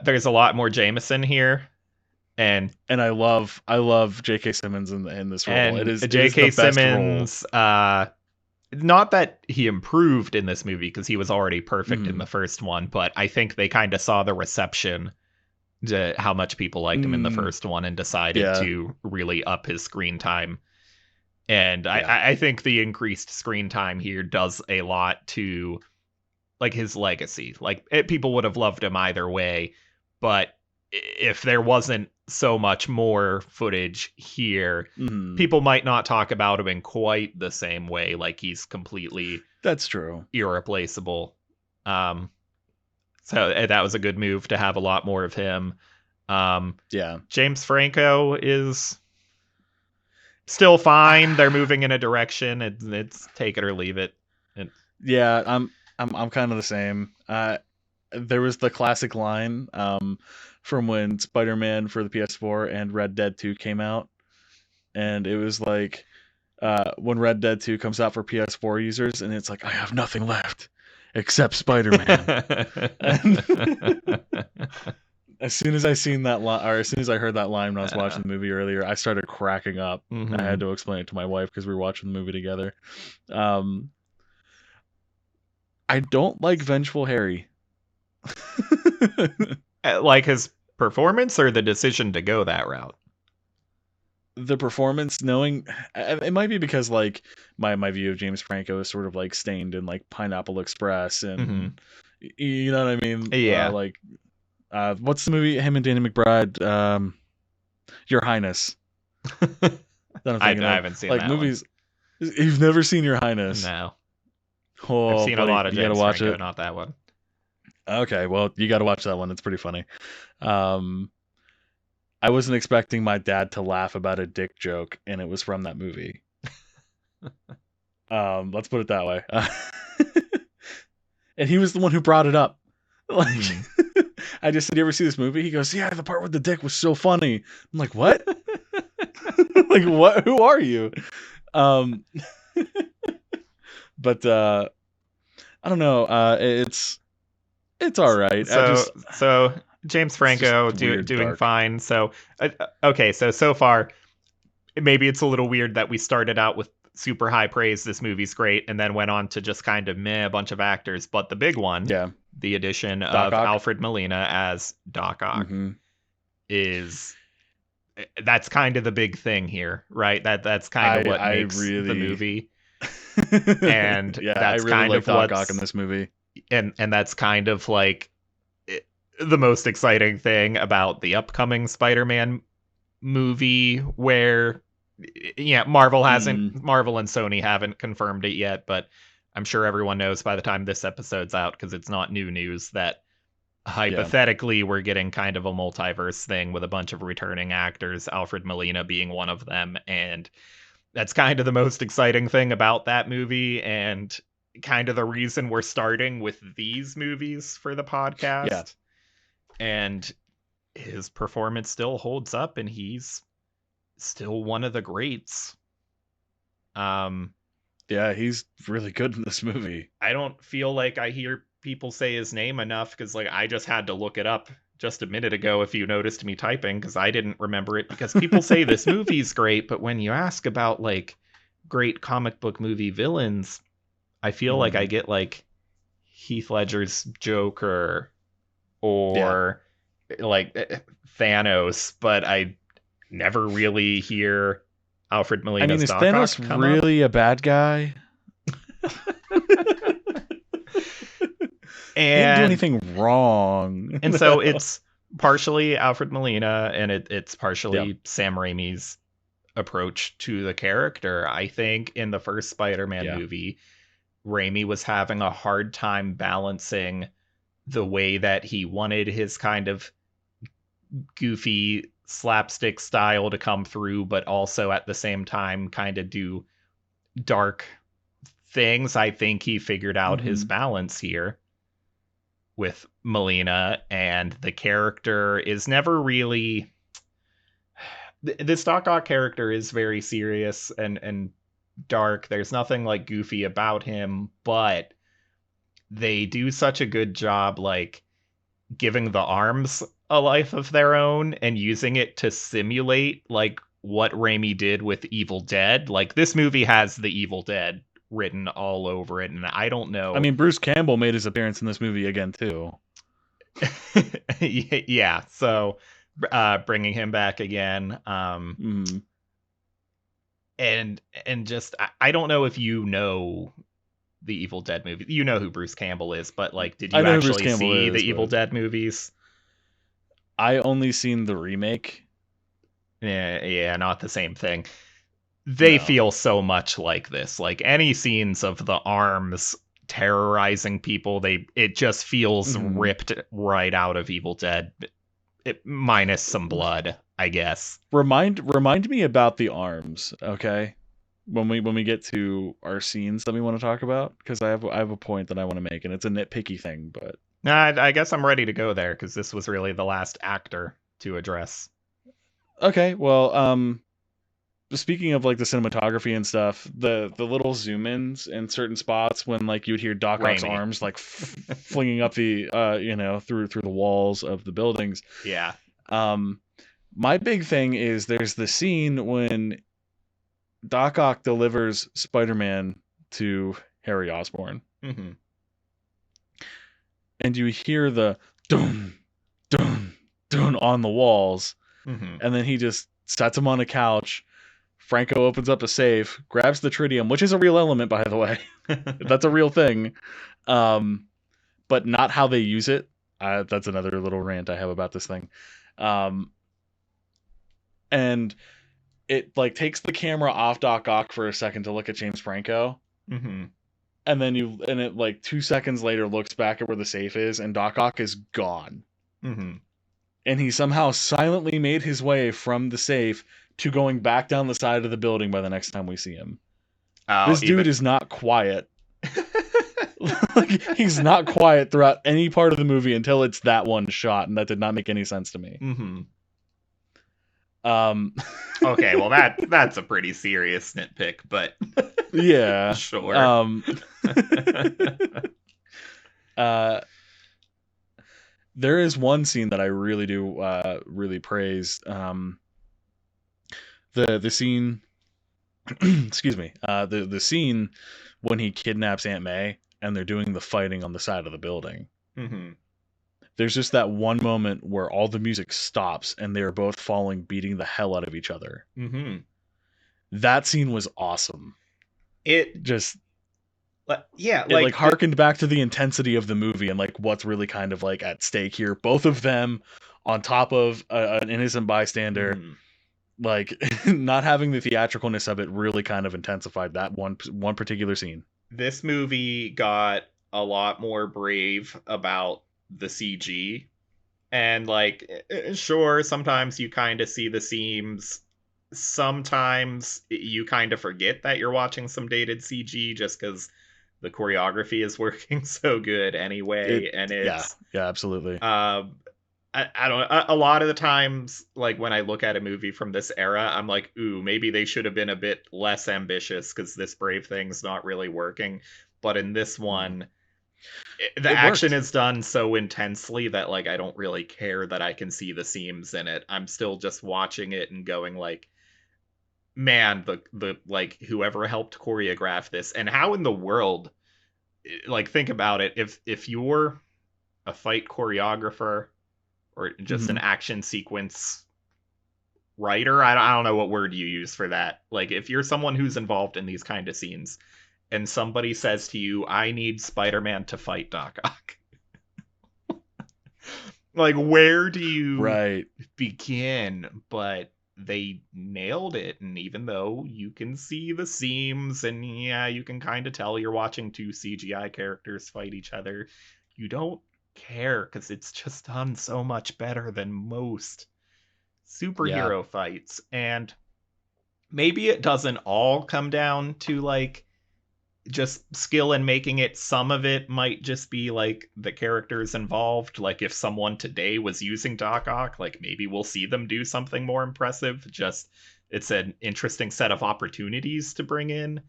There's a lot more Jameson here, and I love J.K. Simmons in this role. It is J.K. the best Simmons. Not that he improved in this movie because he was already perfect in the first one, but I think they kind of saw the reception to how much people liked him in the first one and decided to really up his screen time. And I think the increased screen time here does a lot to like his legacy. Like people would have loved him either way, but if there wasn't so much more footage here, people might not talk about him in quite the same way. Like he's completely that's true, irreplaceable. So that was a good move to have a lot more of him. yeah. James Franco is still fine. They're moving in a direction. It's take it or leave it. Yeah, I'm kind of the same. There was the classic line from when Spider-Man for the PS4 and Red Dead 2 came out, and it was like when Red Dead 2 comes out for PS4 users, and it's like I have nothing left except Spider-Man. And as soon as I seen that line, or as soon as I heard that line when I was watching the movie earlier, I started cracking up. I had to explain it to my wife because we were watching the movie together. I don't like Vengeful Harry. Like his performance or the decision to go that route? The performance, knowing it might be because like my view of James Franco is sort of like stained in like Pineapple Express and you know what I mean? Yeah. What's the movie? Him and Danny McBride. Your Highness. I haven't seen like that movies. One. You've never seen Your Highness? No. Oh, I've seen a lot of James Franco, not that one. Okay, well, you got to watch that one. It's pretty funny. I wasn't expecting my dad to laugh about a dick joke, and it was from that movie. Let's put it that way. And he was the one who brought it up. Like, I just said, "You ever see this movie?" He goes, "Yeah, the part with the dick was so funny." I'm like, "What? Like, what? Who are you?" But I don't know. It's all right. So James Franco doing dark. Fine. So okay. So far, maybe it's a little weird that we started out with super high praise. This movie's great, and then went on to just kind of meh a bunch of actors. But the big one, the addition of Alfred Molina as Doc Ock, that's kind of the big thing here, right? That's kind of what makes the movie. And yeah, that's I really kind like of Doc Ock in this movie. And that's kind of like the most exciting thing about the upcoming Spider-Man movie, where Marvel and Sony haven't confirmed it yet, but I'm sure everyone knows by the time this episode's out, because it's not new news, that hypothetically we're getting kind of a multiverse thing with a bunch of returning actors, Alfred Molina being one of them. And that's kind of the most exciting thing about that movie, and kind of the reason we're starting with these movies for the podcast. Yeah. And his performance still holds up, and he's still one of the greats. Yeah, he's really good in this movie. I don't feel like I hear people say his name enough, because like I just had to look it up just a minute ago, if you noticed me typing, because I didn't remember it, because people say this movie's great, but when you ask about like great comic book movie villains, I feel like I get like Heath Ledger's Joker or like Thanos, but I never really hear Alfred Molina's is Thanos really a bad guy? And he didn't do anything wrong. And so it's partially Alfred Molina, and it's partially Sam Raimi's approach to the character. I think in the first Spider-Man movie, Raimi was having a hard time balancing the way that he wanted his kind of goofy slapstick style to come through, but also at the same time kind of do dark things. I think he figured out his balance here with Molina, and the character is never really... This Doc Ock character is very serious and dark. There's nothing like goofy about him, but they do such a good job like giving the arms a life of their own and using it to simulate like what Raimi did with Evil Dead. Like, this movie has the Evil Dead written all over it, and I don't know. I mean, Bruce Campbell made his appearance in this movie again too. Yeah, so bringing him back again, and just I don't know if you know the Evil Dead movie. You know who Bruce Campbell is, but like, did you actually see the Evil Dead movies? I only seen the remake. Yeah, not the same thing. They feel so much like this. Like, any scenes of the arms terrorizing people, it just feels ripped right out of Evil Dead, minus some blood, I guess. Remind me about the arms, okay? when we get to our scenes that we want to talk about, because I have a point that I want to make, and it's a nitpicky thing, but Nah, I guess I'm ready to go there because this was really the last actor to address. okay. Well, speaking of like the cinematography and stuff, the little zoom ins in certain spots when like you would hear Doc Ock's Raimi. arms like flinging up the through the walls of the buildings. Yeah. My big thing is there's the scene when Doc Ock delivers Spider-Man to Harry Osborn, Mm-hmm. and you hear the dun dun dun on the walls, Mm-hmm. and then he just sets him on a couch. Franco opens up a safe, grabs the tritium, which is a real element, by the way. That's a real thing, but not how they use it. That's another little rant I have about this thing. And it like takes the camera off Doc Ock for a second to look at James Franco, Mm-hmm. and then it like 2 seconds later looks back at where the safe is, and Doc Ock is gone. Mm-hmm. And he somehow silently made his way from the safe to going back down the side of the building by the next time we see him. Oh, This dude is not quiet. Like, he's not quiet throughout any part of the movie until it's that one shot, and that did not make any sense to me. Mm-hmm. Um, Okay, well that's a pretty serious nitpick, but yeah. sure. Uh, there is one scene that I really do really praise. The scene, excuse me, the scene when he kidnaps Aunt May and they're doing the fighting on the side of the building. Mm-hmm. There's just that one moment where all the music stops and they're both falling, beating the hell out of each other. Mm-hmm. That scene was awesome. It just yeah, it like harkened back to the intensity of the movie and like what's really kind of like at stake here. Both of them on top of an innocent bystander. Mm-hmm. Like not having the theatricalness of it really kind of intensified that one particular scene. This movie got a lot more brave about the CG, and like sure, sometimes you kind of see the seams, sometimes you kind of forget that you're watching some dated CG just because the choreography is working so good anyway. And it's yeah, absolutely. I don't a lot of the times, like when I look at a movie from this era, I'm like, ooh, maybe they should have been a bit less ambitious because this brave thing's not really working. But in this one, the action is done so intensely that like I don't really care that I can see the seams in it. I'm still just watching it and going like, man, the like whoever helped choreograph this, and how in the world, like think about it, if you're a fight choreographer or just an action sequence writer, I don't know what word you use for that. Like if you're someone who's involved in these kind of scenes and somebody says to you, I need Spider-Man to fight Doc Ock. Like where do you begin? But they nailed it, and even though you can see the seams and yeah, you can kind of tell you're watching two CGI characters fight each other, you don't care because it's just done so much better than most superhero fights. And maybe it doesn't all come down to like just skill in making it. Some of it might just be like the characters involved. Like if someone today was using Doc Ock, like maybe we'll see them do something more impressive. Just it's an interesting set of opportunities to bring in.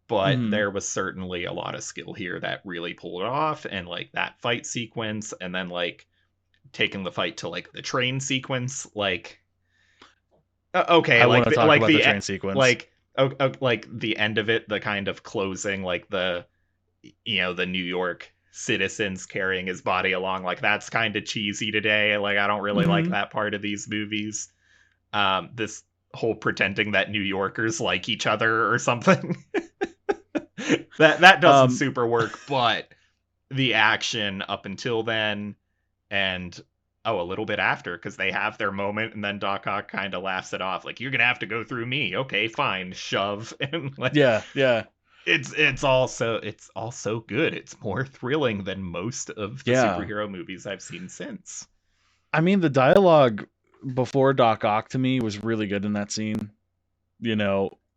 But there was certainly a lot of skill here that really pulled it off. And like that fight sequence, and then like taking the fight to like the train sequence, like okay, I like want to talk like about the train sequence, like the end of it, the kind of closing, like the the New York citizens carrying his body along, like that's kind of cheesy today. Like I don't really like that part of these movies. This whole pretending that New Yorkers like each other or something. that doesn't super work, but the action up until then and a little bit after, because they have their moment and then Doc Ock kind of laughs it off like, you're gonna have to go through me, okay fine, shove. And like it's also good. It's more thrilling than most of the superhero movies I've seen since. I mean, the dialogue before Doc Ock to me was really good in that scene.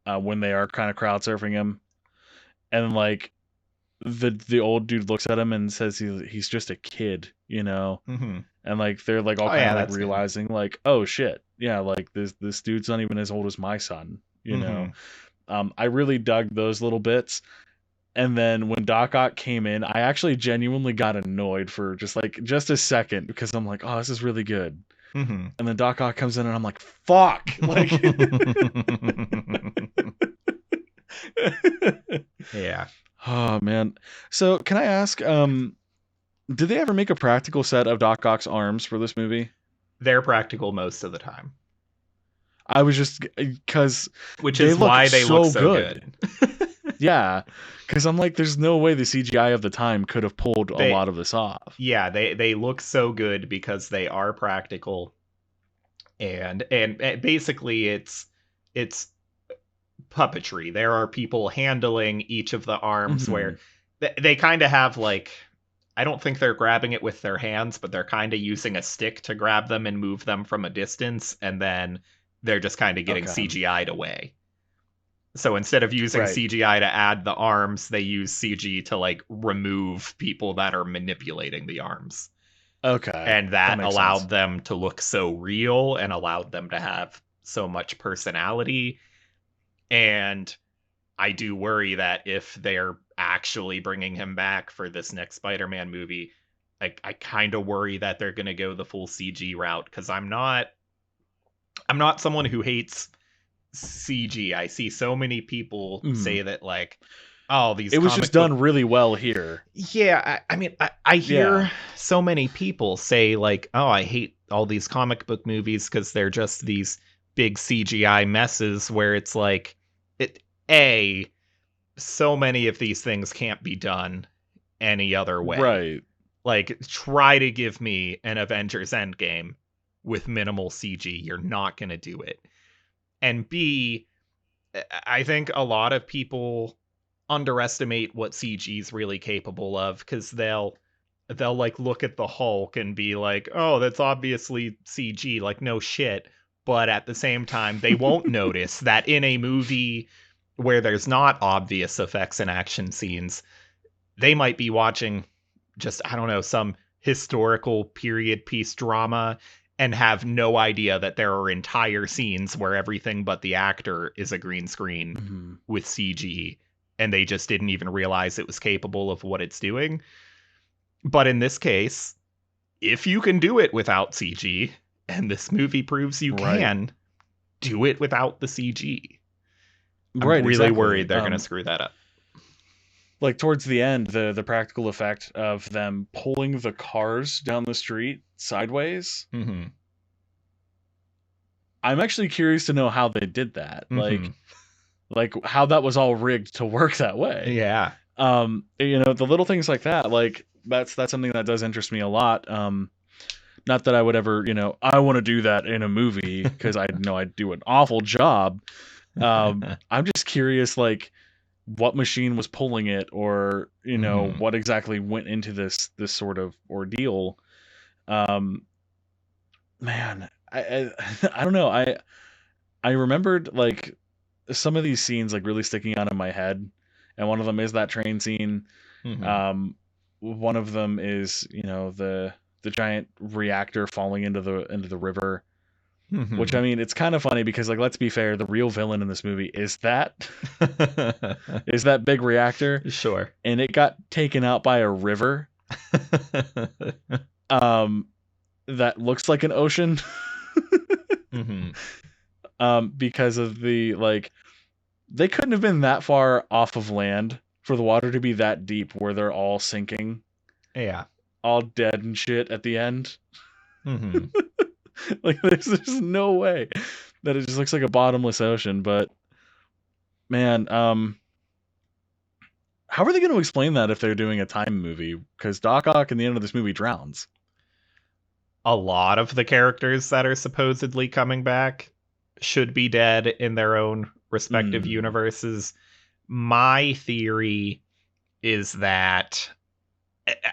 when they are kind of crowd surfing him, and like the old dude looks at him and says he's just a kid, Mm-hmm. and like they're like all Oh kind of yeah, like that's good. realizing like, oh shit, yeah, like this dude's not even as old as my son, Mm-hmm. I really dug those little bits. And then when Doc Ock came in, I actually genuinely got annoyed for just a second because I'm like, oh, this is really good. Mm-hmm. And then Doc Ock comes in and I'm like, fuck. Like Yeah. oh man. So can I ask, did they ever make a practical set of Doc Ock's arms for this movie? They're practical most of the time, I was just because which they is look why they look so so good. good. Yeah. Because I'm like, there's no way the CGI of the time could have pulled a They lot of this off. yeah, they look so good because they are practical, and basically it's puppetry. There are people handling each of the arms Hmm. where they kind of have like, I don't think they're grabbing it with their hands, but they're kind of using a stick to grab them and move them from a distance, and then they're just kind of getting Okay. CGI'd away. So instead of using Right. CGI to add the arms, they use CG to like remove people that are manipulating the arms. Okay. And That that makes sense. allowed them to look so real and allowed them to have so much personality. And I do worry that if they're actually bringing him back for this next Spider-Man movie, I kind of worry that they're going to go the full CG route, because I'm not someone who hates CG. I see so many people Mhm. say that like, oh, these It was just comic book. done really well here. Yeah, I mean, I Yeah. hear so many people say like, oh, I hate all these comic book movies because they're just these big CGI messes where it's like, it a so many of these things can't be done any other way. Right. Like, try to give me an Avengers Endgame with minimal CG. You're not going to do it. And B, I think a lot of people underestimate what CG is really capable of, because they'll like look at the Hulk and be like, "Oh, that's obviously CG." Like, no shit. But at the same time, they won't notice that in a movie where there's not obvious effects and action scenes, they might be watching just, I don't know, some historical period piece drama and have no idea that there are entire scenes where everything but the actor is a green screen Mhm. with CG, and they just didn't even realize it was capable of what it's doing. But in this case, if you can do it without CG, and this movie proves you Right. can, do it without the CG. I'm Right, really exactly. worried they're going to screw that up. Like towards the end, the practical effect of them pulling the cars down the street sideways. Mm-hmm. I'm actually curious to know how they did that. Mm-hmm. Like how that was all rigged to work that way. Yeah. The little things like that, like that's something that does interest me a lot. Not that I would ever, I want to do that in a movie because I know I'd do an awful job. I'm just curious, like what machine was pulling it, or Mm-hmm. what exactly went into this sort of ordeal. Um, man, I don't know. I remembered like some of these scenes like really sticking out in my head, and one of them is that train scene. Mm-hmm. Um, one of them is the giant reactor falling into the river. Which Mm-hmm. I mean, it's kind of funny because like let's be fair, the real villain in this movie is that is that big reactor, Sure. and it got taken out by a river um that looks like an ocean Mm-hmm. because of the like they couldn't have been that far off of land for the water to be that deep where they're all sinking, Yeah. all dead and shit at the end. Mm-hmm. Like there's no way that it just looks like a bottomless ocean. But man, how are they going to explain that if they're doing a time movie? Because Doc Ock in the end of this movie drowns. A lot of the characters that are supposedly coming back should be dead in their own respective Mm. universes. My theory is that,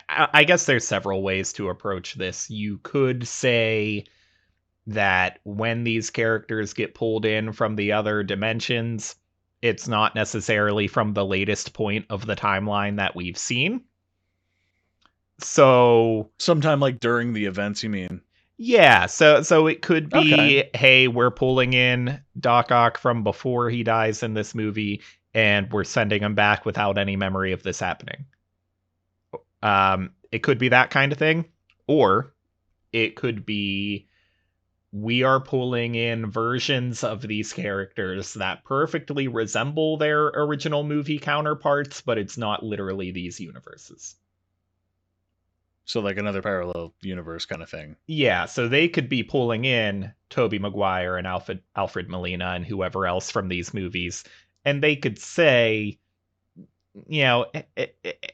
I guess there's several ways to approach this. You could say that when these characters get pulled in from the other dimensions, It's not necessarily from the latest point of the timeline that we've seen. So Sometime like during the events, you mean? yeah, so it could Okay. be, hey, we're pulling in Doc Ock from before he dies in this movie, and we're sending him back without any memory of this happening. It could be that kind of thing, or it could be we are pulling in versions of these characters that perfectly resemble their original movie counterparts, but it's not literally these universes. So like another parallel universe kind of thing. Yeah, so they could be pulling in Tobey Maguire and Alfred Molina and whoever else from these movies, and they could say, you know,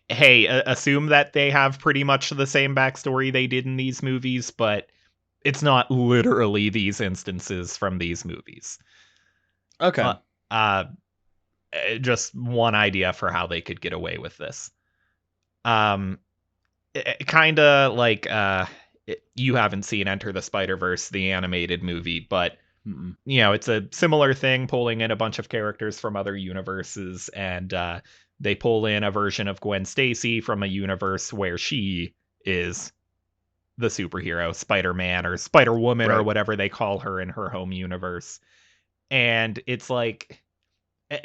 hey, assume that they have pretty much the same backstory they did in these movies, but it's not literally these instances from these movies. Okay. Uh, uh just one idea for how they could get away with this. Um, kind of like you haven't seen Enter the Spider-Verse, the animated movie, but Mm-mm. it's a similar thing, pulling in a bunch of characters from other universes, and they pull in a version of Gwen Stacy from a universe where she is the superhero, Spider-Man or Spider-Woman or Right. whatever they call her in her home universe. And it's like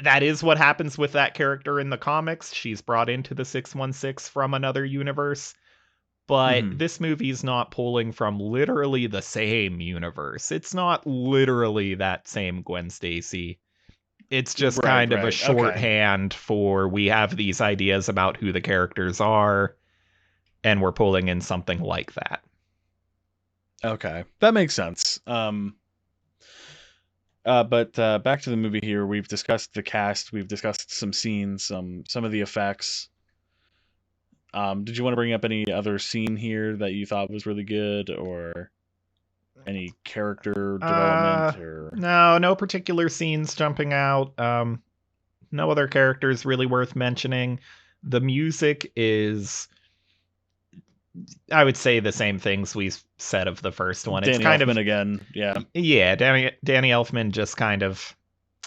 that is what happens with that character in the comics. She's brought into the 616 from another universe. But Mm-hmm. this movie's not pulling from literally the same universe. It's not literally that same Gwen Stacy. It's just Right. kind of a Right. Okay. shorthand for we have these ideas about who the characters are, and we're pulling in something like that. Okay. That makes sense. But back to the movie here. We've discussed the cast. We've discussed some scenes, some of the effects. Did you want to bring up any other scene here that you thought was really good, or any character Uh, development, or no particular scenes jumping out. No other characters really worth mentioning. The music is, I would say, the same things we said of the first one. It's Danny kind of, Elfman again? Yeah, yeah, Danny Elfman just kind of,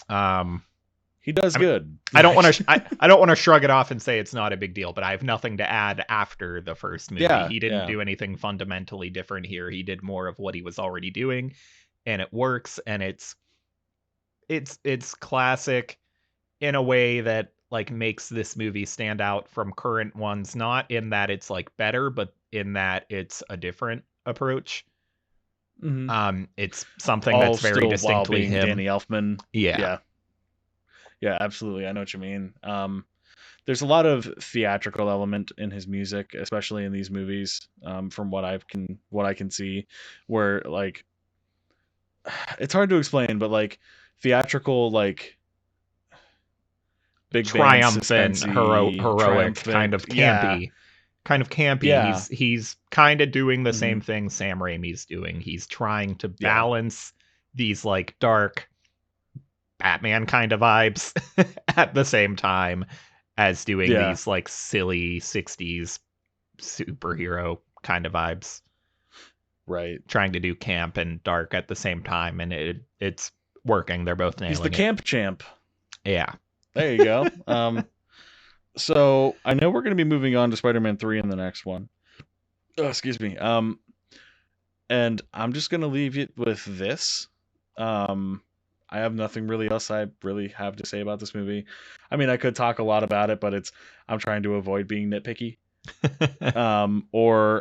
um, he does I mean, good. I don't want Like, to I don't want to shrug it off and say it's not a big deal, but I have nothing to add after the first movie. yeah, He didn't yeah, do anything fundamentally different here. He did more of what he was already doing, and it works, and it's classic in a way that like makes this movie stand out from current ones, not in that it's like better, but in that it's a different approach. hmm It's something all that's very still while distinctly being him. Danny Elfman. Yeah. Yeah, yeah, absolutely. I know what you mean. There's a lot of theatrical element in his music, especially in these movies. From what I can see, where like it's hard to explain, but like theatrical, like big band, Triumphant, suspensey, heroic, triumphant. Yeah, kind of campy. yeah, He's kind of doing the hmm same thing Sam Raimi's doing. He's trying to yeah, balance these like dark Batman kind of vibes at the same time as doing yeah. these like silly 60s superhero kind of vibes, Right. trying to do camp and dark at the same time, and it's working. They're both He's the nailing it. camp champ. Yeah. There you go. So I know we're going to be moving on to Spider-Man 3 in the next one. Oh, excuse me. And I'm just going to leave it with this. I have nothing really else I really have to say about this movie. I mean, I could talk a lot about it, but I'm trying to avoid being nitpicky. Or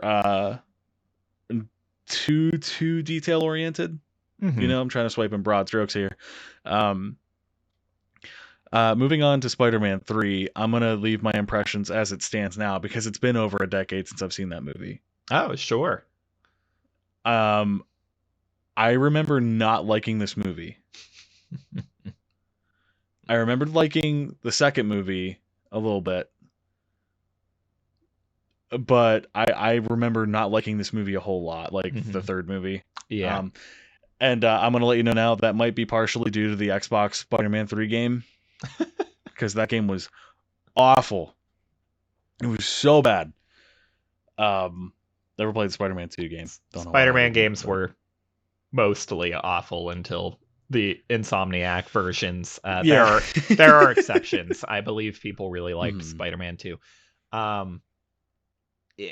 too detail oriented. hmm I'm trying to swipe in broad strokes here. Um, Moving on to Spider-Man 3, I'm going to leave my impressions as it stands now because it's been over a decade since I've seen that movie. Oh, sure. Um, I remember not liking this movie. I remembered liking the second movie a little bit, but I remember not liking this movie a whole lot, like the hmm third movie. Yeah. Um, and I'm going to let you know now that might be partially due to the Xbox Spider-Man 3 game because that game was awful. It was so bad. Never played the Spider-Man 2 game. Don't know why I Spider-Man didn't, games but were mostly awful until the Insomniac versions. Yeah. There are exceptions. I believe people really liked Mhm. Spider-Man 2.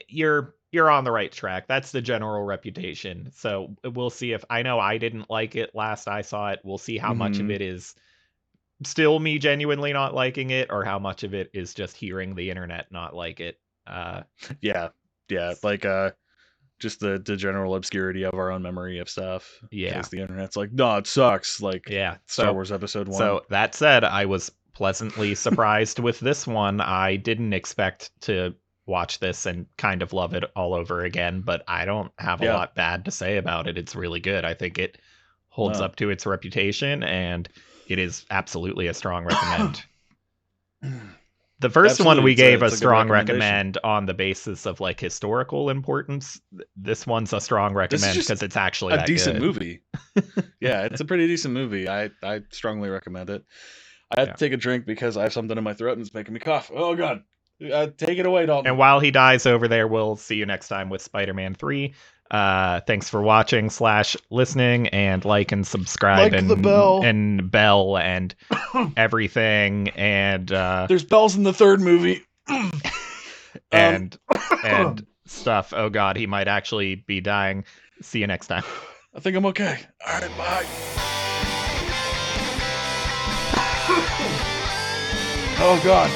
You're on the right track. That's the general reputation. So we'll see if I know I didn't like it last I saw it. We'll see how much of Mhm. it is still me genuinely not liking it, or how much of it is just hearing the internet not like it. Yeah. Yeah. Like just the general obscurity of our own memory of stuff Yeah. because the internet's like, no, it sucks. Like Yeah. Star Wars Episode 1. So that said, I was pleasantly surprised with this one. I didn't expect to watch this and kind of love it all over again, but I don't have a Yeah. lot bad to say about it. It's really good. I think it holds No. up to its reputation, and it is absolutely a strong recommend. The first one Absolutely, we gave a it's a good strong recommendation. recommend on the basis of like historical importance. This one's a strong This is recommend just because it's actually a that decent good. movie. Yeah, it's a pretty decent movie. I strongly recommend it. I had Yeah. to take a drink because I have something in my throat and it's making me cough. Oh god. Take it away, Dalton. And while he dies over there, we'll see you next time with Spider-Man 3. Thanks for watching / listening, and like and subscribe Like the bell. and bell and everything, and There's bells in the third movie. and and stuff. Oh god, he might actually be dying. See you next time. I think I'm okay. All right, bye. Oh god.